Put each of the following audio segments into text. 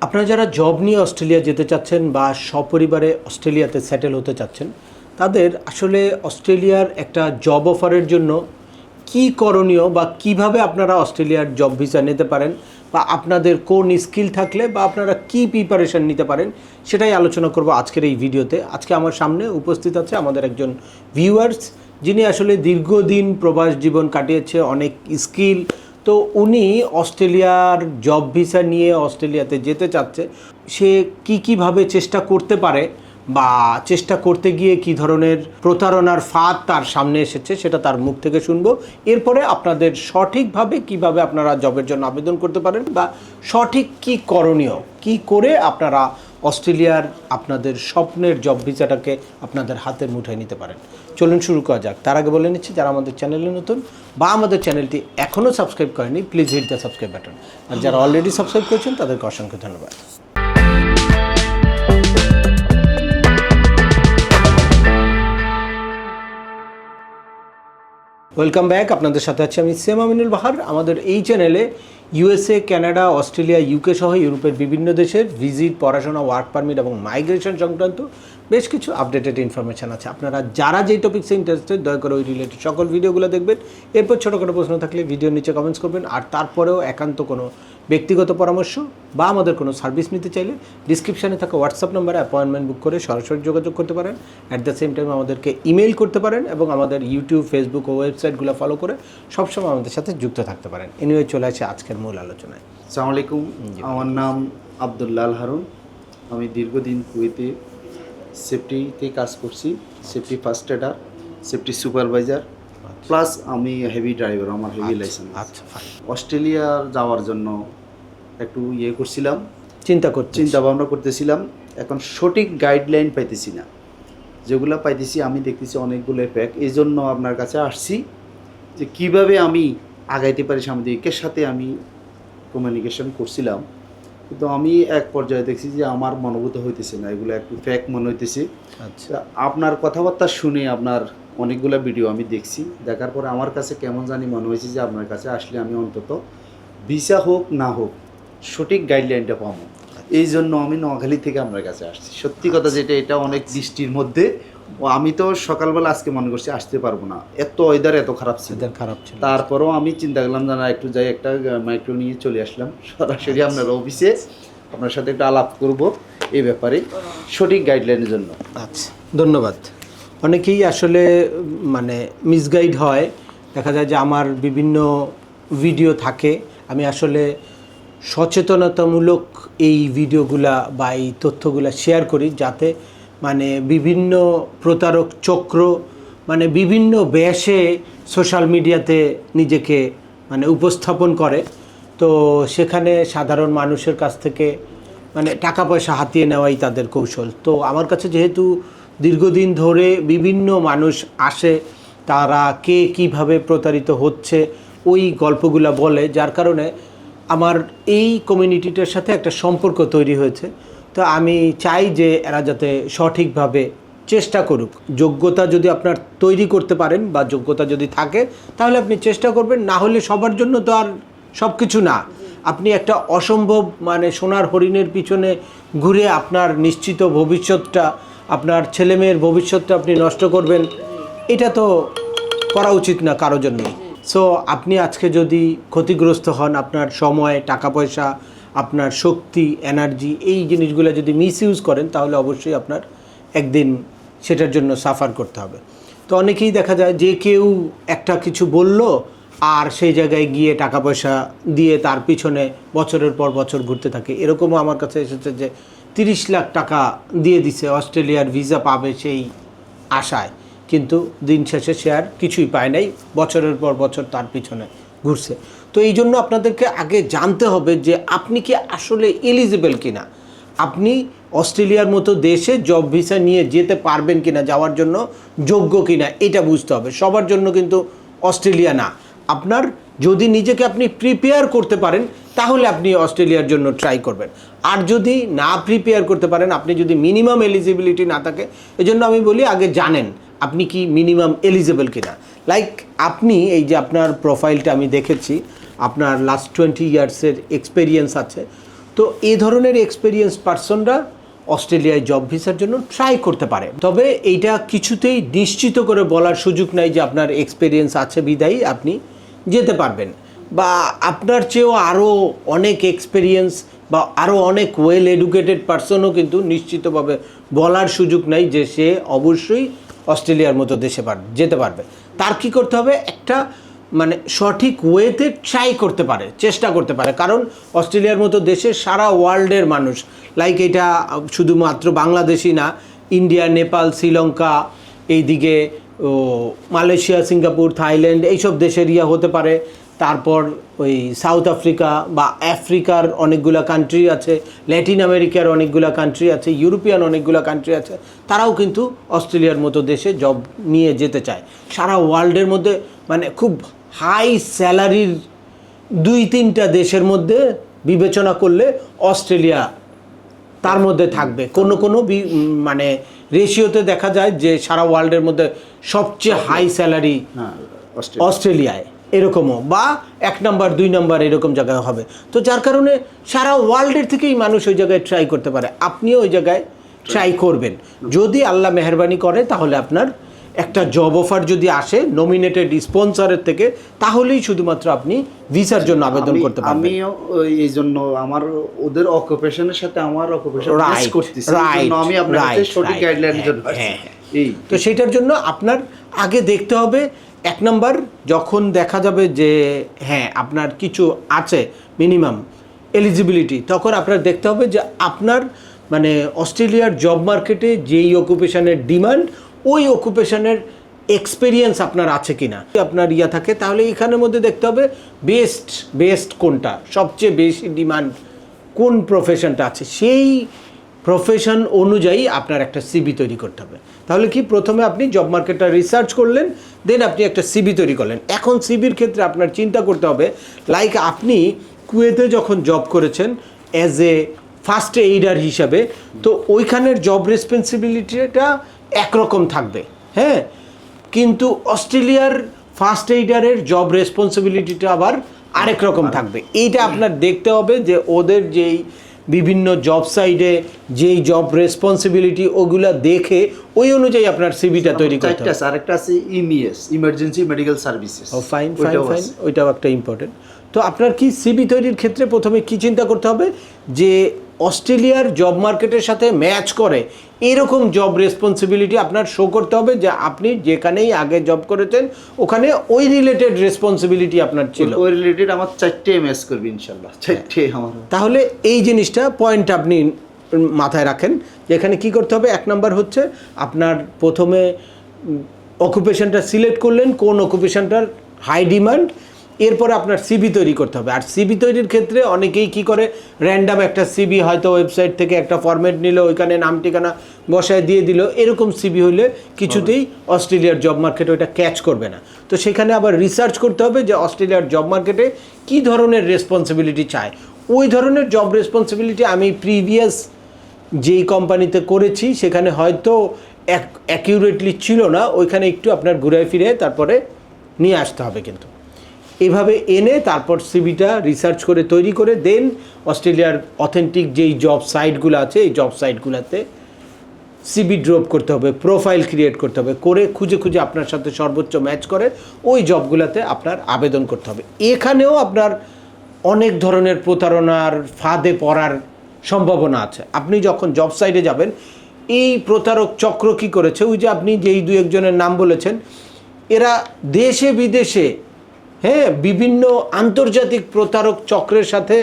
আপনারা যারা জব নিয়ে অস্ট্রেলিয়া যেতে চাচ্ছেন বা সপরিবারে অস্ট্রেলিয়াতে সেটেল হতে চাচ্ছেন, তাদের আসলে অস্ট্রেলিয়ার একটা জব অফারের জন্য কি করণীয় বা কিভাবে আপনারা অস্ট্রেলিয়ার জব ভিসা নিতে পারেন বা আপনাদের কোন স্কিল থাকলে বা আপনারা কি প্রিপারেশন নিতে পারেন সেটাই আলোচনা করব আজকের এই ভিডিওতে। আজকে আমার সামনে উপস্থিত আছে আমাদের একজন ভিউয়ার্স, যিনি আসলে দীর্ঘদিন প্রবাস জীবন কাটিয়েছে, অনেক স্কিল। তো উনি অস্ট্রেলিয়ার জব ভিসা নিয়ে অস্ট্রেলিয়াতে যেতে চাচ্ছে, সে কীভাবে চেষ্টা করতে পারে বা চেষ্টা করতে গিয়ে কি ধরনের প্রতারণার ফাঁদ তার সামনে এসেছে সেটা তার মুখ থেকে শুনবো। এরপরে আপনাদের সঠিকভাবে কিভাবে আপনারা জবের জন্য আবেদন করতে পারেন বা সঠিক কি করণীয়, কি করে আপনারা অস্ট্রেলিয়ার আপনাদের স্বপ্নের জব ভিসাটাকে আপনাদের হাতের মুঠোয় নিতে পারেন। চলুন শুরু করা যাক। তার আগে বলে নিচ্ছি, যারা আমাদের চ্যানেলে নতুন বা আমাদের চ্যানেলটি এখনও সাবস্ক্রাইব করেনি, please hit the subscribe button. আর যারা অলরেডি সাবস্ক্রাইব করেছেন তাদেরকে অসংখ্য ধন্যবাদ। Welcome back. আপনাদের সাথে আছি আমি সেম আমিনুল বাহার। আমাদের এই চ্যানেলে ইউএসএ, কানাডা, অস্ট্রেলিয়া, ইউকে সহ ইউরোপের বিভিন্ন দেশের ভিজিট, পড়াশোনা, ওয়ার্ক পারমিট এবং মাইগ্রেশন সংক্রান্ত বেশ কিছু আপডেটেড ইনফরমেশান আছে। আপনারা যারা যেই টপিক্সে ইন্টারেস্টেড দয়া করে ওই রিলেটেড সকল ভিডিওগুলো দেখবেন। এরপর ছোটোখাটো প্রশ্ন থাকলে ভিডিওর নিচে কমেন্টস করবেন। আর তারপরেও একান্ত কোনো ব্যক্তিগত পরামর্শ বা আমাদের কোনো সার্ভিস নিতে চাইলে ডিসক্রিপশানে থাকা হোয়াটসঅ্যাপ নম্বরে অ্যাপয়েন্টমেন্ট বুক করে সরাসরি যোগাযোগ করতে পারেন। অ্যাট দ্য সেম টাইম আমাদেরকে ইমেল করতে পারেন এবং আমাদের ইউটিউব, ফেসবুক ও ওয়েবসাইটগুলো ফলো করে সবসময় আমাদের সাথে যুক্ত থাকতে পারেন। এনিওয়ে চলে আসে আজকের মূল আলোচনায়। আসসালামু আলাইকুম, আমার নাম আব্দুল্লাহ হারুন। আমি দীর্ঘদিন কুয়েতে সেফটিতে কাজ করছি, safety first এডার, safety supervisor, plus আমি হেভি ড্রাইভার, আমার হেভি লাইসেন্স। আচ্ছা, অস্ট্রেলিয়া যাওয়ার জন্য একটু করছিলাম, চিন্তা ভাবনা করতেছিলাম। এখন সঠিক গাইডলাইন পাইতেছি না, যেগুলো পাইতেছি আমি দেখতেছি অনেকগুলো প্যাক। এই জন্য আপনার কাছে আসছি যে কিভাবে আমি আগাইতে পারি। সামুদ্রিকের সাথে আমি কমিউনিকেশন করছিলাম, কিন্তু আমি এক পর্যায়ে দেখছি যে আমার মনোভূত হইতেছে না, এগুলো একটু ফ্যাক মনে হইতেছে। আচ্ছা, আপনার কথাবার্তা শুনে আপনার অনেকগুলো ভিডিও আমি দেখছি, দেখার পরে আমার কাছে কেমন জানি মনে হয়েছে যে আপনার কাছে আসলে আমি অন্তত ভিসা হোক না হোক সঠিক গাইডলাইনটা পাবো। এই জন্য আমি নোয়াখালী থেকে আপনার কাছে আসছি। সত্যি কথা যেটা, এটা অনেক বৃষ্টির মধ্যে আমি তো সকালবেলা আজকে মনে করছি আসতে পারবো না, এত ওয়েদার এত খারাপ ছিল। তারপরেও আমি চিন্তা করলাম যে না, একটু যাই, একটা মাইক্রো নিয়ে চলে আসলাম সরাসরি আপনার অফিসে, আপনার সাথে একটু আলাপ করব এই ব্যাপারে সঠিক গাইডলাইনের জন্য। আচ্ছা, ধন্যবাদ। অনেকেই আসলে মিসগাইড হয়। দেখা যায় যে আমার বিভিন্ন ভিডিও থাকে, আমি আসলে সচেতনতামূলক এই ভিডিওগুলা বা এই তথ্যগুলা শেয়ার করি, যাতে বিভিন্ন প্রতারক চক্র বিভিন্ন বেশে সোশ্যাল মিডিয়াতে নিজেকে উপস্থাপন করে। তো সেখানে সাধারণ মানুষের কাছ থেকে টাকা পয়সা হাতিয়ে নেওয়াই তাদের কৌশল। তো আমার কাছে যেহেতু দীর্ঘদিন ধরে বিভিন্ন মানুষ আসে, তারা কে কীভাবে প্রতারিত হচ্ছে ওই গল্পগুলো বলে, যার কারণে আমার এই কমিউনিটিটার সাথে একটা সম্পর্ক তৈরি হয়েছে। তো আমি চাই যে এরা যাতে সঠিকভাবে চেষ্টা করুক। যোগ্যতা যদি আপনার তৈরি করতে পারেন বা যোগ্যতা যদি থাকে তাহলে আপনি চেষ্টা করবেন, না হলে সবার জন্য তো আর সব কিছু না। আপনি একটা অসম্ভব সোনার হরিণের পিছনে ঘুরে আপনার নিশ্চিত ভবিষ্যৎটা, আপনার ছেলেমেয়ের ভবিষ্যৎটা আপনি নষ্ট করবেন, এটা তো করা উচিত না কারো জন্যই। সো আপনি আজকে যদি ক্ষতিগ্রস্ত হন, আপনার সময়, টাকা পয়সা, আপনার শক্তি, এনার্জি, এই জিনিসগুলো যদি মিসইউজ করেন, তাহলে অবশ্যই আপনার একদিন সেটার জন্য সাফার করতে হবে। তো অনেকেই দেখা যায় যে কেউ একটা কিছু বলল আর সেই জায়গায় গিয়ে টাকা পয়সা দিয়ে তার পিছনে বছরের পর বছর ঘুরতে থাকে। এরকমও আমার কাছে এসেছে যে 30 লাখ টাকা দিয়ে দিছে অস্ট্রেলিয়ার ভিসা পাবে সেই আশায়, কিন্তু দিন শেষে সে আর কিছুই পায় নাই, বছরের পর বছর তার পিছনে ঘুরছে। তো এই জন্য আপনাদেরকে আগে জানতে হবে যে আপনি কি আসলে এলিজিবল কিনা, আপনি অস্ট্রেলিয়ার মতো দেশে জব ভিসা নিয়ে যেতে পারবেন কিনা, যাওয়ার জন্য যোগ্য কিনা, এটা বুঝতে হবে। সবার জন্য কিন্তু অস্ট্রেলিয়া না। আপনার যদি নিজেকে আপনি প্রিপেয়ার করতে পারেন তাহলে আপনি অস্ট্রেলিয়ার জন্য ট্রাই করবেন। আর যদি না প্রিপেয়ার করতে পারেন, আপনি যদি মিনিমাম এলিজিবিলিটি না থাকে, এজন্য আমি বলি আগে জানেন আপনি কি মিনিমাম এলিজিবল কিনা। লাইক আপনি এই যে আপনার প্রোফাইলটা আমি দেখেছি, আপনার লাস্ট 20 ইয়ার্সের এক্সপেরিয়েন্স আছে। তো এই ধরনের এক্সপেরিয়েন্স পার্সনরা অস্ট্রেলিয়ায় জব ভিসার জন্য ট্রাই করতে পারে। তবে এইটা কিছুতেই নিশ্চিত করে বলার সুযোগ নাই যে আপনার এক্সপেরিয়েন্স আছে বিধায়ী আপনি যেতে পারবেন, বা আপনার চেয়েও আরও অনেক এক্সপেরিয়েন্স বা আরও অনেক ওয়েল এডুকেটেড পার্সনও কিন্তু নিশ্চিতভাবে বলার সুযোগ নাই যে সে অবশ্যই অস্ট্রেলিয়ার মতো দেশে যেতে পারবে। তার কি করতে হবে, একটা মানে সঠিক ওয়েতে ট্রাই করতে পারে, চেষ্টা করতে পারে। কারণ অস্ট্রেলিয়ার মতো দেশে সারা ওয়ার্ল্ডের মানুষ, লাইক এটা শুধুমাত্র বাংলাদেশি না, ইন্ডিয়া, নেপাল, শ্রীলঙ্কা, এইদিকে মালয়েশিয়া, সিঙ্গাপুর, থাইল্যান্ড এইসব দেশের হতে পারে। তারপর ওই সাউথ আফ্রিকা বা আফ্রিকার অনেকগুলো কান্ট্রি আছে, ল্যাটিন আমেরিকার অনেকগুলো কান্ট্রি আছে, ইউরোপিয়ান অনেকগুলো কান্ট্রি আছে, তারাও কিন্তু অস্ট্রেলিয়ার মতো দেশে জব নিয়ে যেতে চায়। সারা ওয়ার্ল্ডের মধ্যে মানে খুব হাই স্যালারির 2-3টা দেশের মধ্যে বিবেচনা করলে অস্ট্রেলিয়া তার মধ্যে থাকবে। কোনো মানে রেশিওতে দেখা যায় যে সারা ওয়ার্ল্ডের মধ্যে সবচেয়ে হাই স্যালারি অস্ট্রেলিয়ায়, এরকমও বা 1 নাম্বার 2 নাম্বার এরকম জায়গায় হবে। তো যার কারণে সারা ওয়ার্ল্ডের থেকেই মানুষ ওই জায়গায় ট্রাই করতে পারে। আপনিও ওই জায়গায় ট্রাই করবেন, যদি আল্লাহ মেহেরবানি করে তাহলে আপনার একটা জব অফার যদি আসে নমিনেটেড স্পন্সরের থেকে, তাহলেই শুধুমাত্র আপনি ভিসার জন্য আবেদন করতে পারবেন। আমিও এই জন্য আমার ওদের অকুপেশনের সাথে আমার অকুপেশন ম্যাচ করতেছি, জন্য আমি আপনার কাছে সঠিক গাইডলাইনের জন্য এই তো সেটার জন্য আপনার আগে দেখতে হবে 1 নাম্বার, যখন দেখা যাবে যে হ্যাঁ আপনার কিছু আছে মিনিমাম এলিজিবিলিটি, তখন আপনার দেখতে হবে যে আপনার মানে অস্ট্রেলিয়ার জব মার্কেটে যেই অকুপেশনের ডিমান্ড, ওই অকুপেশনের এক্সপেরিয়েন্স আপনার আছে কি না। আপনার থাকে তাহলে এখানের মধ্যে দেখতে হবে বেস্ট কোনটা, সবচেয়ে বেশি ডিমান্ড কোন প্রফেশনটা আছে, সেই প্রফেশন অনুযায়ী আপনার একটা সিভি তৈরি করতে হবে। তাহলে কি, প্রথমে আপনি জব মার্কেটটা রিসার্চ করলেন, দেন আপনি একটা সিভি তৈরি করলেন। এখন সিভির ক্ষেত্রে আপনার চিন্তা করতে হবে, লাইক আপনি কুয়েতে যখন জব করেছেন অ্যাজ এ ফার্স্ট এইডার হিসাবে, তো ওইখানের জব রেসপন্সিবিলিটিটা একরকম থাকবে, হ্যাঁ, কিন্তু অস্ট্রেলিয়ার ফার্স্ট এইডারের জব রেসপন্সিবিলিটিটা আবার আরেক রকম থাকবে। এইটা আপনার দেখতে হবে যে ওদের যেই বিভিন্ন জব সাইডে যেই জব রেসপন্সিবিলিটি, ওগুলা দেখে ওই অনুযায়ী আপনার সিভিটা তৈরি করতে হবে। আরেকটা আছে EMS, emergency medical services. Fine, ওইটাও একটা ইম্পর্টেন্ট। তো আপনার কি সিভি তৈরির ক্ষেত্রে প্রথমে কি চিন্তা করতে হবে, যে অস্ট্রেলিয়ার জব মার্কেটের সাথে ম্যাচ করে এরকম জব রেসপন্সিবিলিটি আপনার শো করতে হবে, যে আপনি যেখানেই আগে জব করেছেন ওখানে ওই রিলেটেড রেসপন্সিবিলিটি আপনার ছিল। ওই রিলেটেড আমার 4টে ম্যাচ করবে ইনশাআল্লাহ, 4টে আমার। তাহলে এই জিনিসটা পয়েন্ট আপনি মাথায় রাখেন, যে এখানে কী করতে হবে। 1 নাম্বার হচ্ছে আপনার প্রথমে অকুপেশনটা সিলেক্ট করলেন, কোন অকুপেশনটার হাই ডিমান্ড, এরপরে আপনার সিভি তৈরি করতে হবে। আর সিভি তৈরির ক্ষেত্রে অনেকেই কি করে, র্যান্ডাম একটা সিভি হয়তো ওয়েবসাইট থেকে একটা ফরম্যাট নিল, ওইখানে নাম ঠিকানা বসায় দিয়ে দিল, এরকম সিভি হলে কিছুতেই অস্ট্রেলিয়ার জব মার্কেটে ওইটা ক্যাচ করবে না। তো সেখানে আবার রিসার্চ করতে হবে যে অস্ট্রেলিয়ার জব মার্কেটে কী ধরনের রেসপন্সিবিলিটি চায়। ওই ধরনের জব রেসপন্সিবিলিটি আমি প্রিভিয়াস যেই কোম্পানিতে করেছি সেখানে হয়তো অ্যাকিউরেটলি ছিল না, ওইখানে একটু আপনার ঘুরে ফিরে তারপরে নিয়ে আসতে হবে। কিন্তু এভাবে এনে তারপর সিভিটা রিসার্চ করে তৈরি করে দেন অস্ট্রেলিয়ার অথেন্টিক যেই জব সাইটগুলো আছে এই জব সাইটগুলোতে সিভি ড্রপ করতে হবে, প্রোফাইল ক্রিয়েট করতে হবে, করে খুঁজে খুঁজে আপনার সাথে সর্বোচ্চ ম্যাচ করে ওই জবগুলোতে আপনার আবেদন করতে হবে। এখানেও আপনার অনেক ধরনের প্রতারণার ফাঁদে পড়ার সম্ভাবনা আছে। আপনি যখন জব সাইটে যাবেন, এই প্রতারক চক্র কী করেছে, ওই যে আপনি যেই 2-1 জনের নাম বলেছেন, এরা দেশে বিদেশে হ্যাঁ বিভিন্ন আন্তর্জাতিক প্রতারক চক্রের সাথে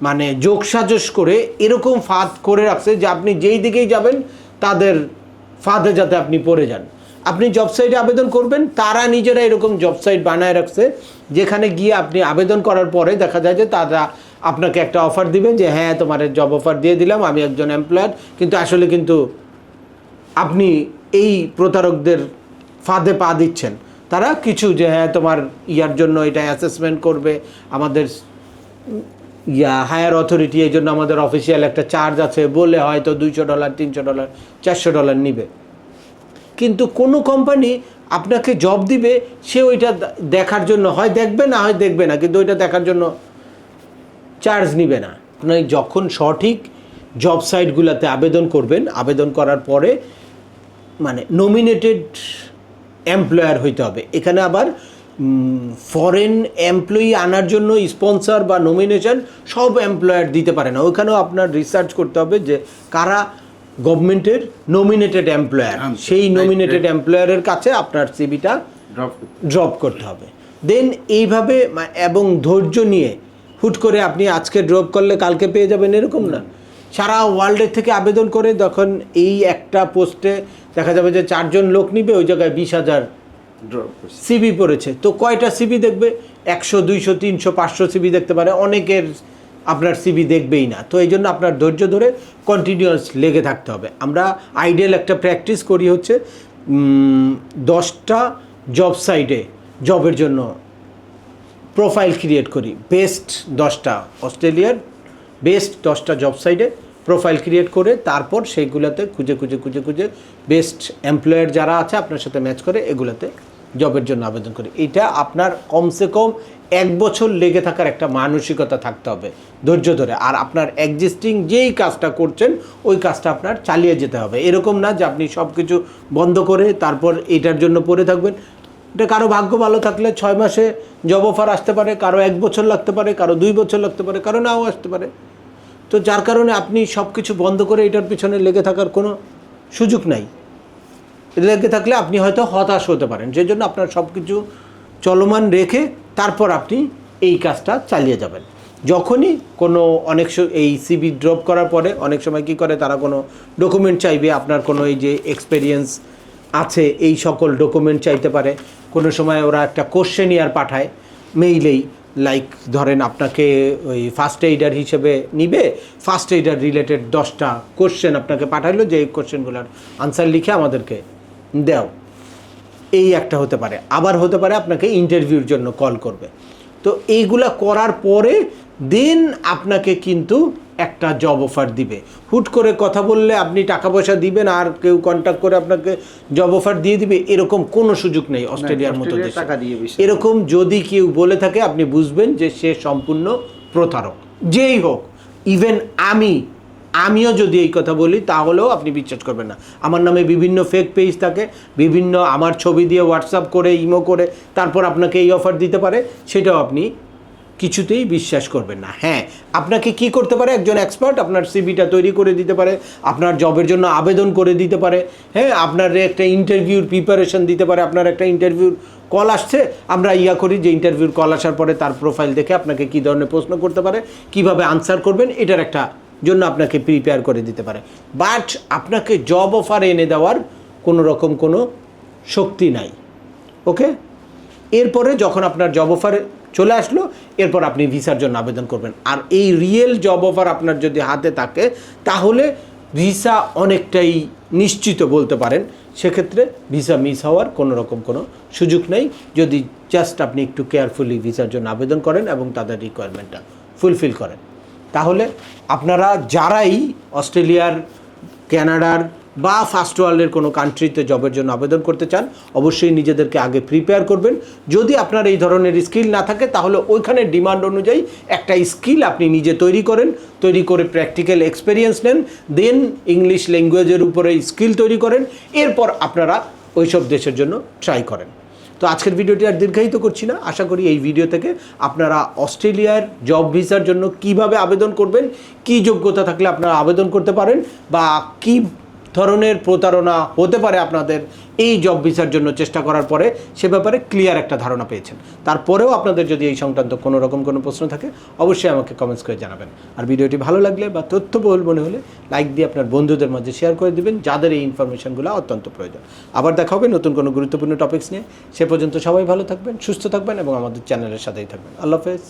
মানে যোগসাজশ করে এরকম ফাঁদ করে রাখছে যে আপনি যেই দিকেই যাবেন তাদের ফাঁদে যাতে আপনি পড়ে যান। আপনি জব সাইটে আবেদন করবেন, তারা নিজেরা এরকম জব সাইট বানায় রাখছে যেখানে গিয়ে আপনি আবেদন করার পরে দেখা যায় যে তারা আপনাকে একটা অফার দিবেন যে হ্যাঁ তোমার জব অফার দিয়ে দিলাম, আমি একজন এমপ্লয়ার, কিন্তু আসলে কিন্তু আপনি এই প্রতারকদের ফাঁদে পা দিচ্ছেন। তারা কিছু যে হ্যাঁ তোমার ইয়ার জন্য এটা অ্যাসেসমেন্ট করবে, আমাদের হায়ার অথরিটি, এই জন্য আমাদের অফিসিয়াল একটা চার্জ আছে বলে হয়তো $200, $300, $400 নিবে। কিন্তু কোনো কোম্পানি আপনাকে জব দিবে, সে ওইটা দেখার জন্য হয় দেখবে না হয় দেখবে না, কিন্তু ওইটা দেখার জন্য চার্জ নিবে না। আপনি যখন সঠিক জব সাইটগুলোতে আবেদন করবেন, আবেদন করার পরে মানে নমিনেটেড এমপ্লয়ার হইতে হবে। এখানে আবার ফরেন এমপ্লয়ি আনার জন্য স্পন্সর বা নমিনেশন সব এমপ্লয়ার দিতে পারে না। ওইখানেও আপনার রিসার্চ করতে হবে যে কারা গভর্নমেন্টের নমিনেটেড এমপ্লয়ার, সেই নমিনেটেড এমপ্লয়ারের কাছে আপনার সিভিটা ড্রপ করতে হবে। দেন এইভাবে এবং ধৈর্য নিয়ে, হুট করে আপনি আজকে ড্রপ করলে কালকে পেয়ে যাবেন এরকম না। সারা ওয়ার্ল্ডের থেকে আবেদন করে যখন এই একটা পোস্টে দেখা যাবে যে 4 জন লোক নিবে, ওই জায়গায় 20,000 সিভি পড়েছে, তো কয়টা সিভি দেখবে? 100, 200, 300, 500 সিভি দেখতে পারে, অনেকের আপনার সিভি দেখবেই না। তো এই জন্য আপনার ধৈর্য ধরে কন্টিনিউয়াস লেগে থাকতে হবে। আমরা আইডিয়াল একটা প্র্যাকটিস করি হচ্ছে 10টা জব সাইটে জবের জন্য প্রোফাইল ক্রিয়েট করি, বেস্ট 10টা অস্ট্রেলিয়ার বেস্ট 10টা জব সাইটে প্রোফাইল ক্রিয়েট করে তারপর সেইগুলোতে খুঁজে বেস্ট এমপ্লয়ার যারা আছে আপনার সাথে ম্যাচ করে এগুলোতে জবের জন্য আবেদন করি। এটা আপনার কমসে কম 1 বছর লেগে থাকার একটা মানসিকতা থাকতে হবে, ধৈর্য ধরে। আর আপনার এক্সিস্টিং যেই কাজটা করছেন ওই কাজটা আপনার চালিয়ে যেতে হবে। এরকম না যে আপনি সব কিছু বন্ধ করে তারপর এটার জন্য পড়ে থাকবেন। এটা কারো ভাগ্য ভালো থাকলে 6 মাসে জব অফার আসতে পারে, কারো 1 বছর লাগতে পারে, কারো 2 বছর লাগতে পারে, কারো নাও আসতে পারে। তো যার কারণে আপনি সব কিছু বন্ধ করে এটার পিছনে লেগে থাকার কোনো সুযোগ নাই। লেগে থাকলে আপনি হয়তো হতাশ হতে পারেন। সেই জন্য আপনার সব কিছু চলমান রেখে তারপর আপনি এই কাজটা চালিয়ে যাবেন। যখনই কোনো এই সিভি ড্রপ করার পরে অনেক সময় কী করে, তারা কোনো ডকুমেন্ট চাইবে, আপনার কোনো এই যে এক্সপেরিয়েন্স আছে এই সকল ডকুমেন্ট চাইতে পারে। কোনো সময় ওরা একটা কোশ্চেনিয়ার পাঠায় মেইলেই, লাইক ধরেন আপনাকে ওই ফার্স্ট এইডার হিসেবে নিবে, ফার্স্ট এইডার রিলেটেড 10টা কোশ্চেন আপনাকে পাঠাইলো যে এই কোশ্চেনগুলোর আনসার লিখে আমাদেরকে দাও, এই একটা হতে পারে। আবার হতে পারে আপনাকে ইন্টারভিউর জন্য কল করবে। তো এইগুলা করার পরে দেন আপনাকে কিন্তু একটা জব অফার দিবে। হুট করে কথা বললে আপনি টাকা পয়সা দিবেন আর কেউ কন্ট্যাক্ট করে আপনাকে জব অফার দিয়ে দিবে, এরকম কোনো সুযোগ নেই অস্ট্রেলিয়ার মতো দেশে। এরকম যদি কেউ বলে থাকে আপনি বুঝবেন যে সে সম্পূর্ণ প্রতারক, যেই হোক। ইভেন আমিও যদি এই কথা বলি তাহলেও আপনি বিশ্বাস করবেন না। আমার নামে বিভিন্ন ফেক পেজ থাকে, বিভিন্ন আমার ছবি দিয়ে হোয়াটসঅ্যাপ করে ইমো করে তারপর আপনাকে এই অফার দিতে পারে, সেটাও আপনি কিছুতেই বিশ্বাস করবেন না। হ্যাঁ, আপনাকে কি করতে পারে, একজন এক্সপার্ট আপনার সিভিটা তৈরি করে দিতে পারে, আপনার জবের জন্য আবেদন করে দিতে পারে। হ্যাঁ, আপনার একটা ইন্টারভিউর প্রিপারেশন দিতে পারে। আপনার একটা ইন্টারভিউর কল আসছে, আমরা করি যে ইন্টারভিউর কল আসার পরে তার প্রোফাইল দেখে আপনাকে কী ধরনের প্রশ্ন করতে পারে, কিভাবে আনসার করবেন, এটার একটা জন্য আপনাকে প্রিপেয়ার করে দিতে পারে। বাট আপনাকে জব অফার এনে দেওয়ার কোনো রকম কোনো শক্তি নাই। ওকে, এরপরে যখন আপনার জব অফার চলে আসলো, এরপর আপনি ভিসার জন্য আবেদন করবেন। আর এই রিয়েল জব অফার আপনার যদি হাতে থাকে তাহলে ভিসা অনেকটাই নিশ্চিত বলতে পারেন। সেক্ষেত্রে ভিসা মিস হওয়ার কোনো রকম কোনো সুযোগ নেই, যদি জাস্ট আপনি একটু কেয়ারফুলি ভিসার জন্য আবেদন করেন এবং তাদের রিকোয়ারমেন্টটা ফুলফিল করেন। তাহলে আপনারা যারাই অস্ট্রেলিয়ার, কানাডার বা ফার্স্ট ওয়ার্ল্ডের কোনো কান্ট্রিতে জবের জন্য আবেদন করতে চান, অবশ্যই নিজেদেরকে আগে প্রিপেয়ার করবেন। যদি আপনার এই ধরনের স্কিল না থাকে তাহলে ওইখানে ডিমান্ড অনুযায়ী একটা স্কিল আপনি নিজে তৈরি করে প্র্যাকটিক্যাল এক্সপেরিয়েন্স নেন, দেন ইংলিশ ল্যাঙ্গুয়েজের উপরে স্কিল তৈরি করেন, এরপর আপনারা ওইসব দেশের জন্য ট্রাই করেন। তো আজকের ভিডিওটি আর দীর্ঘায়িত করছি না। আশা করি এই ভিডিও থেকে আপনারা অস্ট্রেলিয়ার জব ভিসার জন্য কিভাবে আবেদন করবেন, কি যোগ্যতা থাকলে আপনারা আবেদন করতে পারেন, বা কি ধরনের প্রতারণা হতে পারে আপনাদের এই জব ভিসার জন্য চেষ্টা করার পরে, সে ব্যাপারে ক্লিয়ার একটা ধারণা পেয়েছেন। তারপরেও আপনাদের যদি এই সংক্রান্ত কোনো রকম কোনো প্রশ্ন থাকে অবশ্যই আমাকে কমেন্টস করে জানাবেন। আর ভিডিওটি ভালো লাগলে বা তথ্যবহুল মনে হলে লাইক দিয়ে আপনার বন্ধুদের মাঝে শেয়ার করে দিবেন, যাদের এই ইনফরমেশনগুলো অত্যন্ত প্রয়োজন। আবার দেখা হবে নতুন কোনো গুরুত্বপূর্ণ টপিকস নিয়ে। সে পর্যন্ত সবাই ভালো থাকবেন, সুস্থ থাকবেন এবং আমাদের চ্যানেলের সাথেই থাকবেন। আল্লাহ হাফেজ।